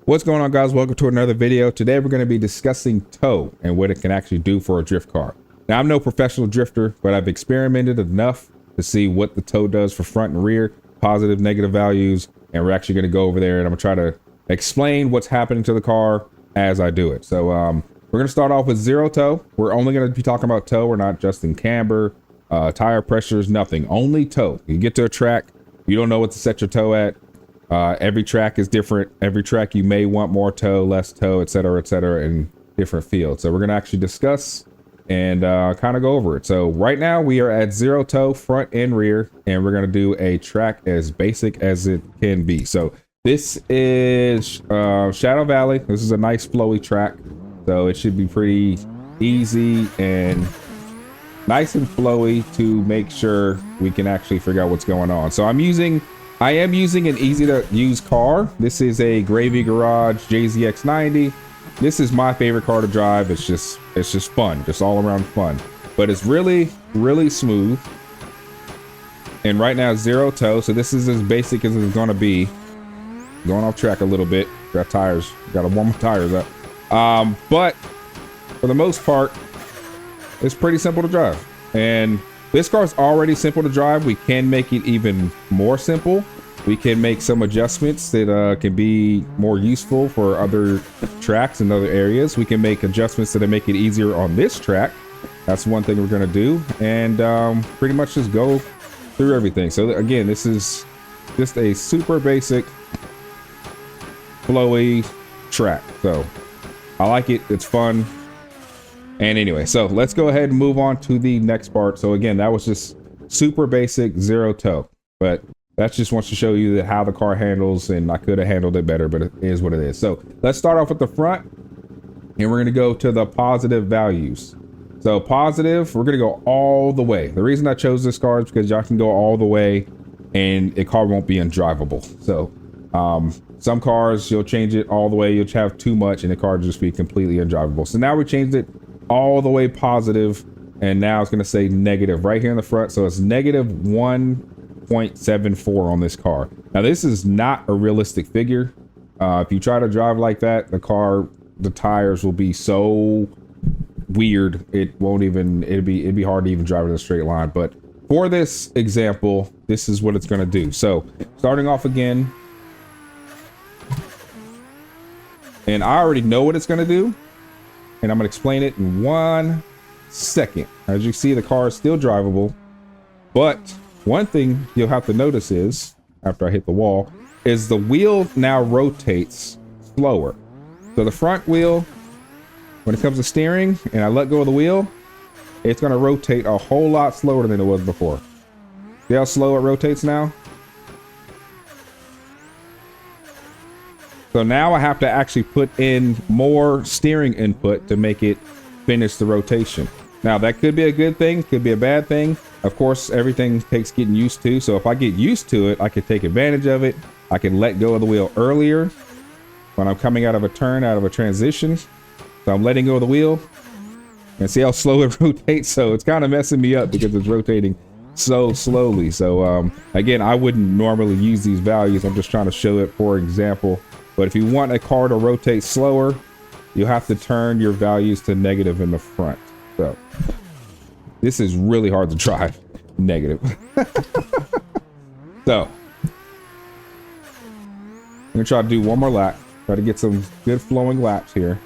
What's going on, guys? Welcome to another video. Today we're going to be discussing tow and what it can actually do for a drift car. Now, I'm no professional drifter, but I've experimented enough to see what the tow does for front and rear, positive, negative values, and we're actually going to go over there and I'm going to try to explain what's happening to the car as I do it. So we're going to start off with zero tow. We're only going to be talking about tow. We're not adjusting camber, tire pressures, nothing, only tow. You get to a track, you don't know what to set your tow at. Every track is different. Every track you may want more tow, less tow, etc., in different fields. So we're going to actually discuss and kind of go over it. So right now we are at zero tow, front and rear, and we're going to do a track as basic as it can be. So this is Shadow Valley. This is a nice flowy track, so it should be pretty easy and nice and flowy to make sure we can actually figure out what's going on. So I am using an easy to use car. This is a Gravy Garage JZX90. This is my favorite car to drive. It's just fun, just all around fun. But it's really smooth. And right now zero tow, so this is as basic as it's gonna be. Going off track a little bit. Got tires, gotta warm my tires up. But for the most part, it's pretty simple to drive. And this car is already simple to drive. We can make it even more simple. We can make some adjustments that can be more useful for other tracks and other areas. We can make adjustments that make it easier on this track. That's one thing we're going to do. And pretty much just go through everything. So again, this is just a super basic flowy track. So I like it. It's fun. And anyway, so let's go ahead and move on to the next part. So again, that was just super basic zero tow, but that just wants to show you that how the car handles, and I could have handled it better, but it is what it is. So let's start off with the front, and we're going to go to the positive values. So positive, we're going to go all the way. The reason I chose this car is because y'all can go all the way and the car won't be undrivable. So some cars, you'll change it all the way, you'll have too much and the car will just be completely undrivable. So now we changed it all the way positive, and now it's going to say negative right here in the front. So it's negative 1.74 on this car. Now this is not a realistic figure. If you try to drive like that, the tires will be so weird, it'd be hard to even drive in a straight line. But for this example, this is what it's going to do. So starting off again, and I already know what it's going to do, and I'm going to explain it in 1 second. As you see, the car is still drivable, but one thing you'll have to notice is, after I hit the wall, is the wheel now rotates slower. So the front wheel, when it comes to steering and I let go of the wheel, it's going to rotate a whole lot slower than it was before. See how slow it rotates now? So now I have to actually put in more steering input to make it finish the rotation. Now that could be a good thing, could be a bad thing. Of course, everything takes getting used to. So if I get used to it, I can take advantage of it. I can let go of the wheel earlier when I'm coming out of a turn, out of a transition. So I'm letting go of the wheel, and see how slow it rotates. So it's kind of messing me up because it's rotating so slowly. So again, I wouldn't normally use these values. I'm just trying to show it for example. But if you want a car to rotate slower, you'll have to turn your values to negative in the front. So this is really hard to drive negative. So I'm gonna try to do one more lap, try to get some good flowing laps here.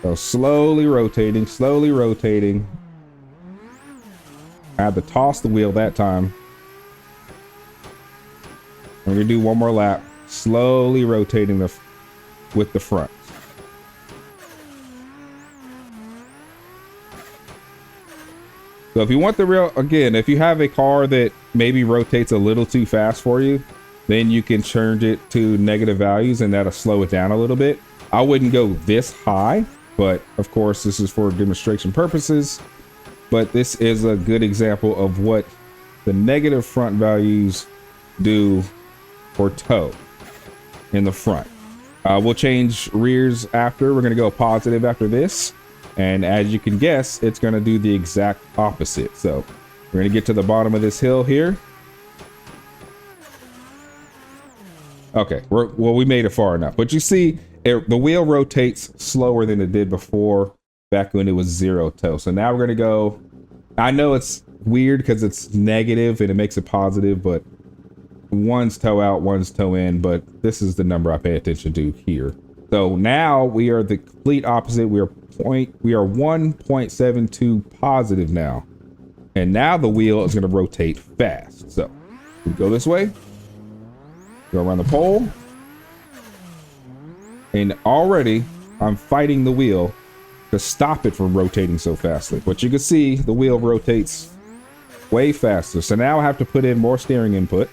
So slowly rotating, slowly rotating. I had to toss the wheel that time. We're gonna do one more lap, slowly rotating with the front. So if you want the real, again, if you have a car that maybe rotates a little too fast for you, then you can change it to negative values and that'll slow it down a little bit. I wouldn't go this high, but of course this is for demonstration purposes. But this is a good example of what the negative front values do for tow in the front. We'll change rears after. We're going to go positive after this. And as you can guess, it's going to do the exact opposite. So we're going to get to the bottom of this hill here. Okay, well, we made it far enough. But you see, the wheel rotates slower than it did before, back when it was 0 toe. So now we're gonna go. I know it's weird because it's negative and it makes it positive, but one's toe out, one's toe in. But this is the number I pay attention to here. So now we are the complete opposite. We are 1.72 positive now, and now the wheel is gonna rotate fast. So we go this way. Go around the pole, and already I'm fighting the wheel to stop it from rotating so fastly. But you can see the wheel rotates way faster. So now I have to put in more steering input.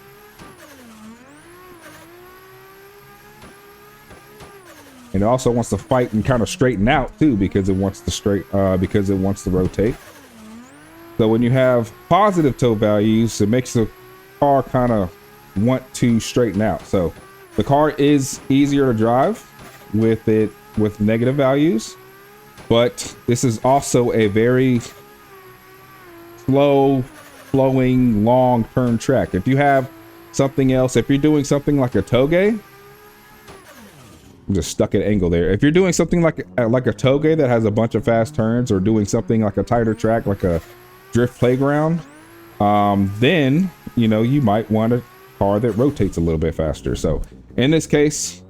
And it also wants to fight and kind of straighten out too, because it wants to rotate. So when you have positive toe values, it makes the car kind of want to straighten out. So the car is easier to drive with negative values, but this is also a very slow flowing long turn track. If you have something else, if you're doing something like a toge, I'm just stuck at angle there. If you're doing something like a toge that has a bunch of fast turns, or doing something like a tighter track like a drift playground, then you might want a car that rotates a little bit faster. So in this case,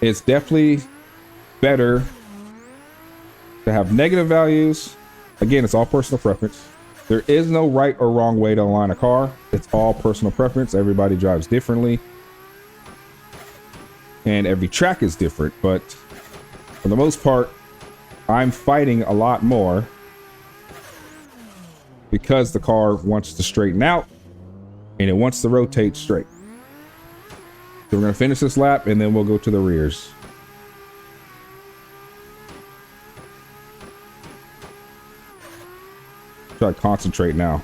it's definitely better to have negative values. Again, it's all personal preference. There is no right or wrong way to align a car. It's all personal preference. Everybody drives differently, and every track is different. But for the most part, I'm fighting a lot more because the car wants to straighten out and it wants to rotate straight. So we're going to finish this lap and then we'll go to the rears. Try to concentrate now.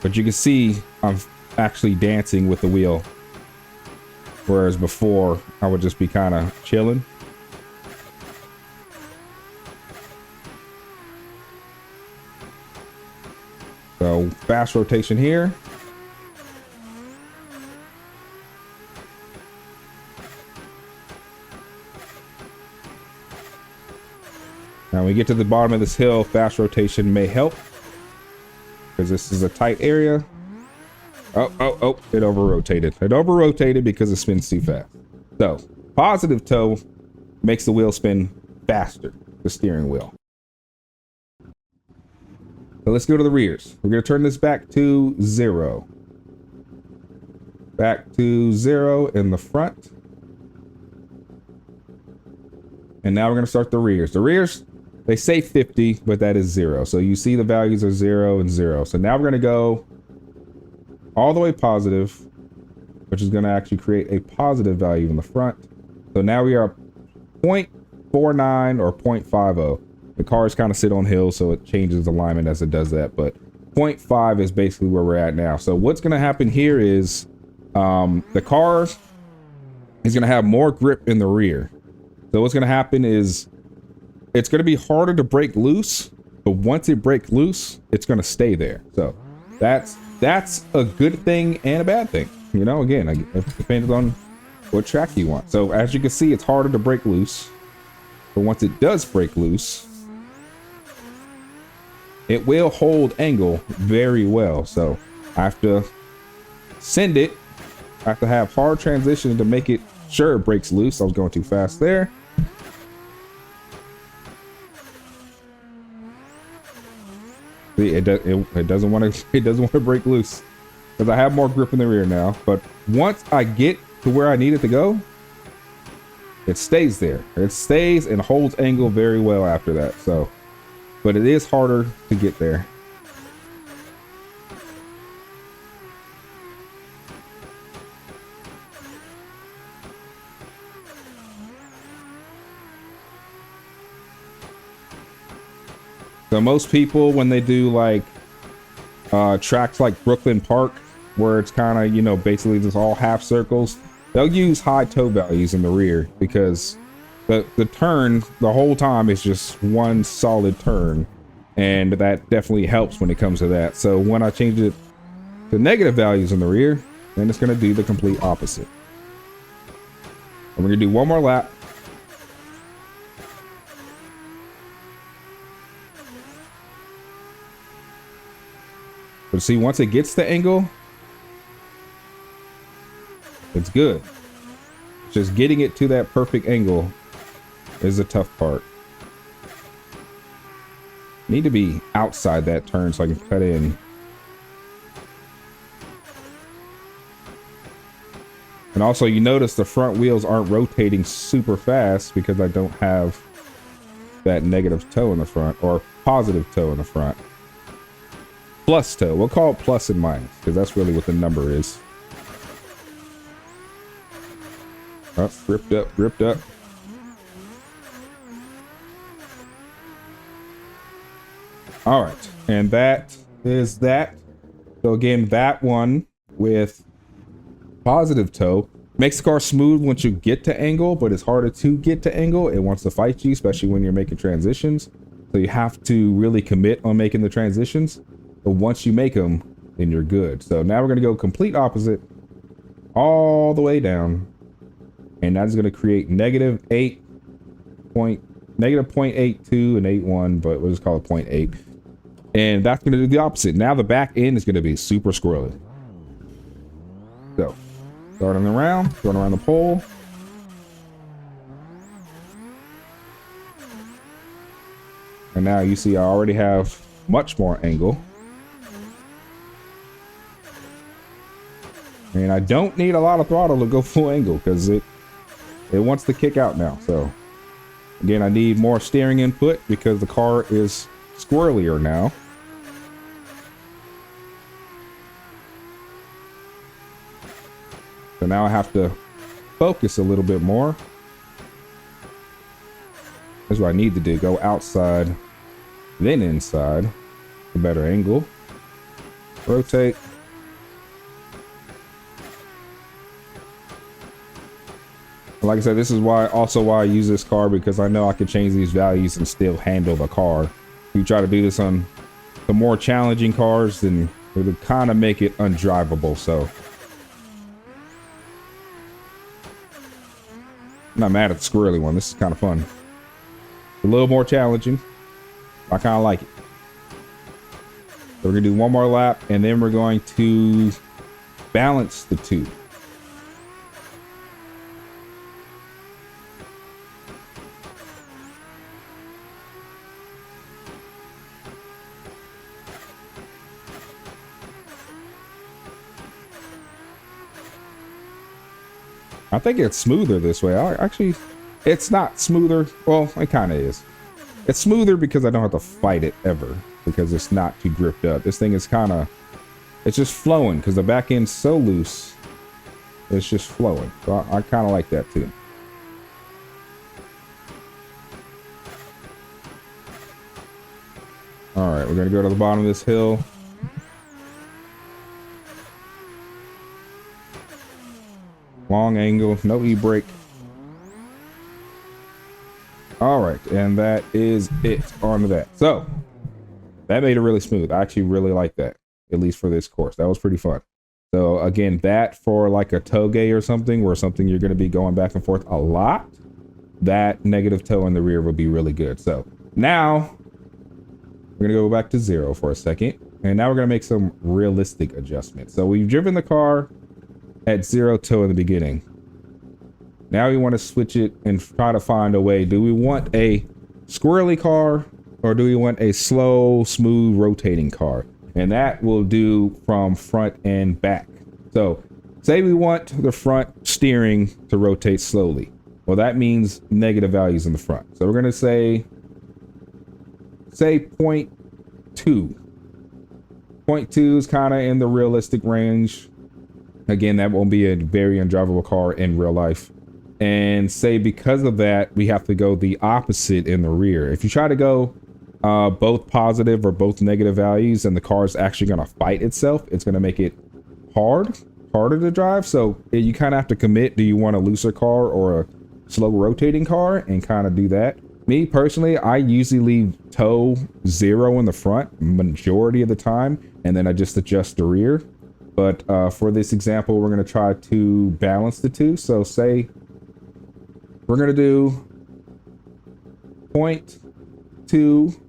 But you can see I'm actually dancing with the wheel, whereas before I would just be kind of chilling. So fast rotation here. Now when we get to the bottom of this hill, fast rotation may help, because this is a tight area. Oh, it over-rotated. It over-rotated because it spins too fast. So positive toe makes the wheel spin faster, the steering wheel. So let's go to the rears. We're going to turn this back to 0. Back to 0 in the front. And now we're going to start the rears. The rears, they say 50, but that is 0. So you see the values are 0 and 0. So now we're going to go all the way positive, which is going to actually create a positive value in the front. So now we are 0.49 or 0.50. The cars kind of sit on hills, so it changes alignment as it does that. But 0.5 is basically where we're at now. So what's going to happen here is the car is going to have more grip in the rear. So what's going to happen is it's going to be harder to break loose, but once it breaks loose, it's going to stay there. So that's a good thing and a bad thing. Again, it depends on what track you want. So as you can see, it's harder to break loose, but once it does break loose, it will hold angle very well. So I have to send it. I have to have hard transition to make it sure it breaks loose. I was going too fast there. See, it doesn't want to break loose because I have more grip in the rear now. But once I get to where I need it to go, it stays there. It stays and holds angle very well after that. So. But it is harder to get there. So most people, when they do like tracks like Brooklyn Park, where it's kind of, basically just all half circles, they'll use high toe values in the rear because the turn the whole time is just one solid turn, and that definitely helps when it comes to that. So when I changed it to negative values in the rear, Then it's going to do the complete opposite. And we're going to do one more lap. But see, once it gets the angle, it's good. Just getting it to that perfect angle is the tough part. Need to be outside that turn so I can cut in. And also, you notice the front wheels aren't rotating super fast because I don't have that negative toe in the front, or positive toe in the front. Plus toe. We'll call it plus and minus because that's really what the number is. Oh, ripped up, ripped up. All right, and that is that. So again, that one with positive toe makes the car smooth once you get to angle, but it's harder to get to angle. It wants to fight you, especially when you're making transitions. So you have to really commit on making the transitions. But once you make them, then you're good. So now we're going to go complete opposite all the way down. And that's going to create negative 0.82 and 81, but we'll just call it 0.8. And that's going to do the opposite. Now the back end is going to be super squirrely. So, going around the pole. And now you see I already have much more angle. And I don't need a lot of throttle to go full angle because it wants to kick out now. So, again, I need more steering input because the car is squirrelier now. So now I have to focus a little bit more. That's what I need to do. Go outside, then inside. A better angle. Rotate. Like I said, this is why I use this car, because I know I can change these values and still handle the car. If you try to do this on the more challenging cars, then it would kind of make it undrivable. So I'm not mad at the squirrely one. This is kind of fun. A little more challenging. I kind of like it. So we're gonna do one more lap, and then we're going to balance the two. I think it's smoother this way. Actually, it's not smoother. Well, it kind of is. It's smoother because I don't have to fight it ever, because it's not too gripped up. This thing is it's just flowing because the back end's so loose. It's just flowing. So I kind of like that too. All right, we're going to go to the bottom of this hill. Long angle, no e-brake. All right, and that is it on that. So that made it really smooth. I actually really like that, at least for this course. That was pretty fun. So again, that for like a toge or something, where something you're going to be going back and forth a lot, that negative toe in the rear would be really good. So now we're going to go back to 0 for a second, and now we're going to make some realistic adjustments. So we've driven the car at 0 toe in the beginning. Now we want to switch it and try to find a way. Do we want a squirrely car, or do we want a slow, smooth, rotating car? And that will do from front and back. So say we want the front steering to rotate slowly. Well, that means negative values in the front. So we're going to say 0.2. 0.2 is kind of in the realistic range. Again, that won't be a very undrivable car in real life. And say because of that, we have to go the opposite in the rear. If you try to go both positive or both negative values, and the car is actually going to fight itself, it's going to make it harder to drive. So you kind of have to commit. Do you want a looser car or a slow rotating car, and kind of do that? Me personally, I usually leave toe 0 in the front majority of the time, and then I just adjust the rear. But for this example, we're going to try to balance the two. So say we're going to do 0.2,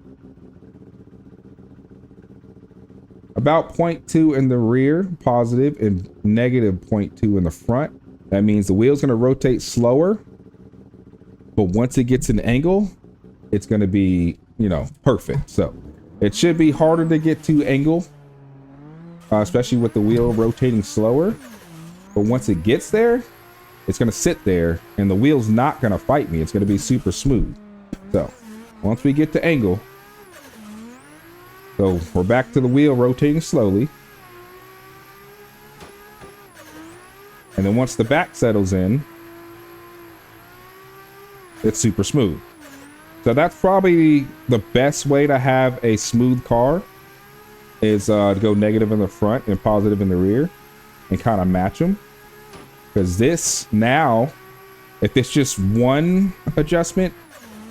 about 0.2 in the rear, positive, and negative 0.2 in the front. That means the wheel's going to rotate slower, but once it gets an angle, it's going to be, you know, perfect. So it should be harder to get to angle, especially with the wheel rotating slower. But once it gets there, it's going to sit there and the wheel's not going to fight me. It's going to be super smooth. So once we get to angle, so we're back to the wheel rotating slowly. And then once the back settles in, it's super smooth. So that's probably the best way to have a smooth car, is to go negative in the front and positive in the rear and kind of match them. Because this now, if it's just one adjustment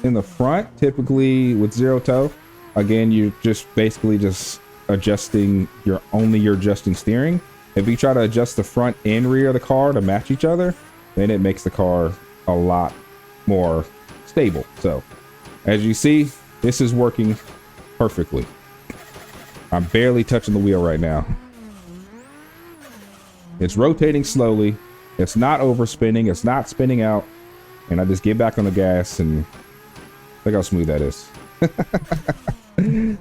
in the front, typically with zero toe, again, you're just basically just adjusting your adjusting steering. If you try to adjust the front and rear of the car to match each other, then it makes the car a lot more stable. So as you see, this is working perfectly. I'm barely touching the wheel right now. It's rotating slowly. It's not overspinning. It's not spinning out. And I just get back on the gas and look how smooth that is.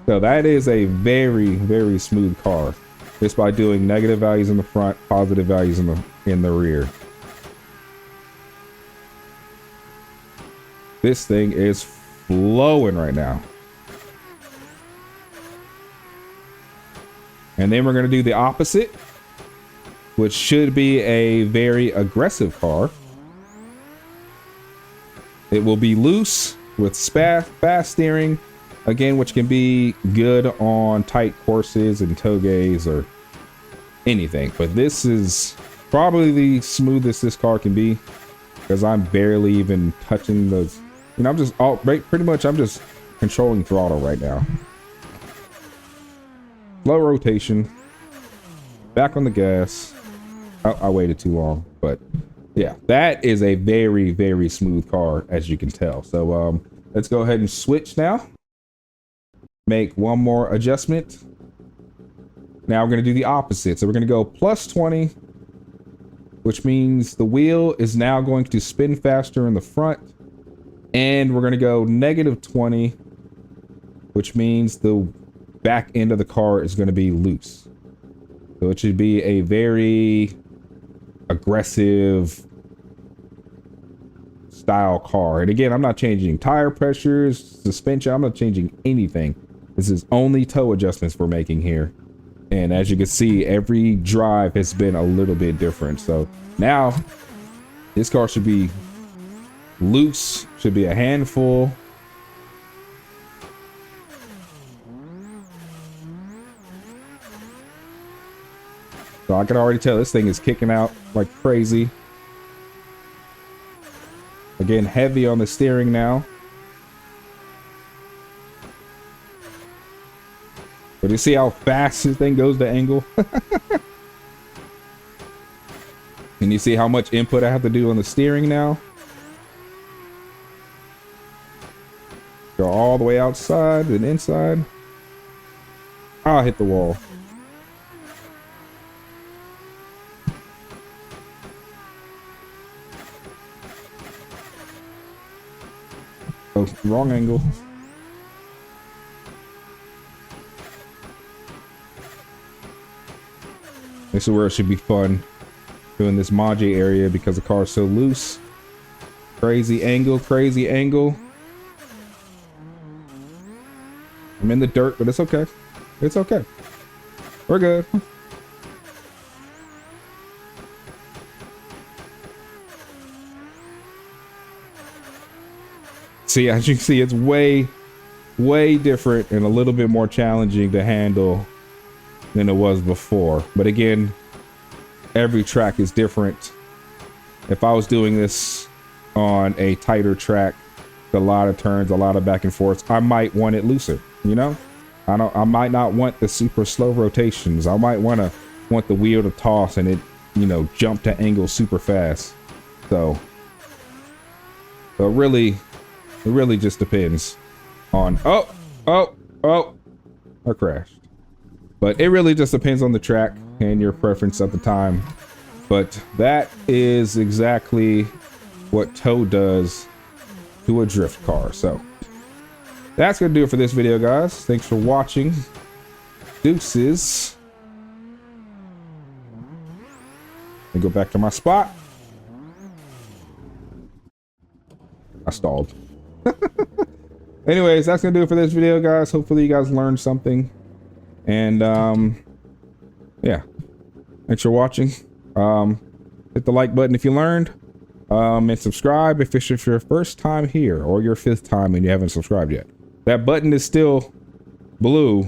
So that is a very, very smooth car, just by doing negative values in the front, positive values in the rear. This thing is flowing right now. And then we're going to do the opposite, which should be a very aggressive car. It will be loose with fast steering, again, which can be good on tight courses and togeys or anything. But this is probably the smoothest this car can be, because I'm barely even touching those. You know, I'm just pretty much I'm just controlling throttle right now. Low rotation, back on the gas. I waited too long, but yeah, that is a very, very smooth car, as you can tell. So let's go ahead and switch now. Make one more adjustment. Now we're going to do the opposite. So we're going to go plus 20, which means the wheel is now going to spin faster in the front. And we're going to go negative 20, which means the back end of the car is going to be loose. So it should be a very aggressive style car. And again, I'm not changing tire pressures, suspension. I'm not changing anything. This is only toe adjustments we're making here. And as you can see, every drive has been a little bit different. So now this car should be loose, should be a handful. So I can already tell this thing is kicking out like crazy. Again, heavy on the steering now. But you see how fast this thing goes to angle? And you see how much input I have to do on the steering now? Go all the way outside and inside. I'll hit the wall. Oh, wrong angle. This is where it should be fun, doing this Moza area, because the car is so loose. Crazy angle, crazy angle. I'm in the dirt, but it's okay. It's okay. We're good. See, as you can see, it's way different and a little bit more challenging to handle than it was before. But again, every track is different. If I was doing this on a tighter track, a lot of turns, a lot of back and forth, I might want it looser, you know? I might not want the super slow rotations. I might want to want the wheel to toss and it, you know, jump to angles super fast. So it really just depends on, I crashed. But it really just depends on the track and your preference at the time. But that is exactly what tow does to a drift car. So that's gonna do it for this video, guys. Thanks for watching. Deuces. Let me go back to my spot. I stalled. Anyways, that's gonna do it for this video, guys. Hopefully you guys learned something. And yeah, thanks for watching. Hit the like button if you learned, and subscribe if it's your first time here or your 5th time and you haven't subscribed yet. That button is still blue.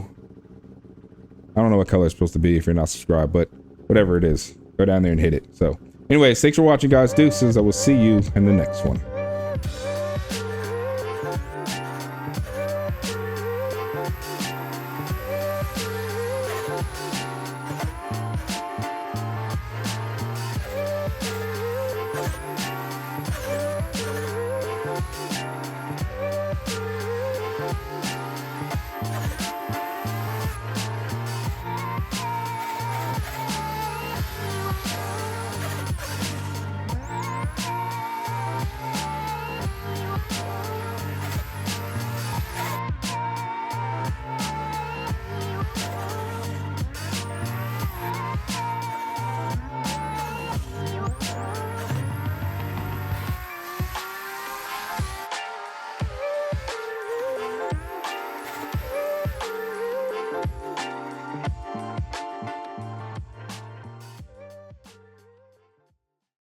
I don't know what color it's supposed to be if you're not subscribed, but whatever it is, go down there and hit it. So anyways, thanks for watching, guys. Deuces. I will see you in the next one.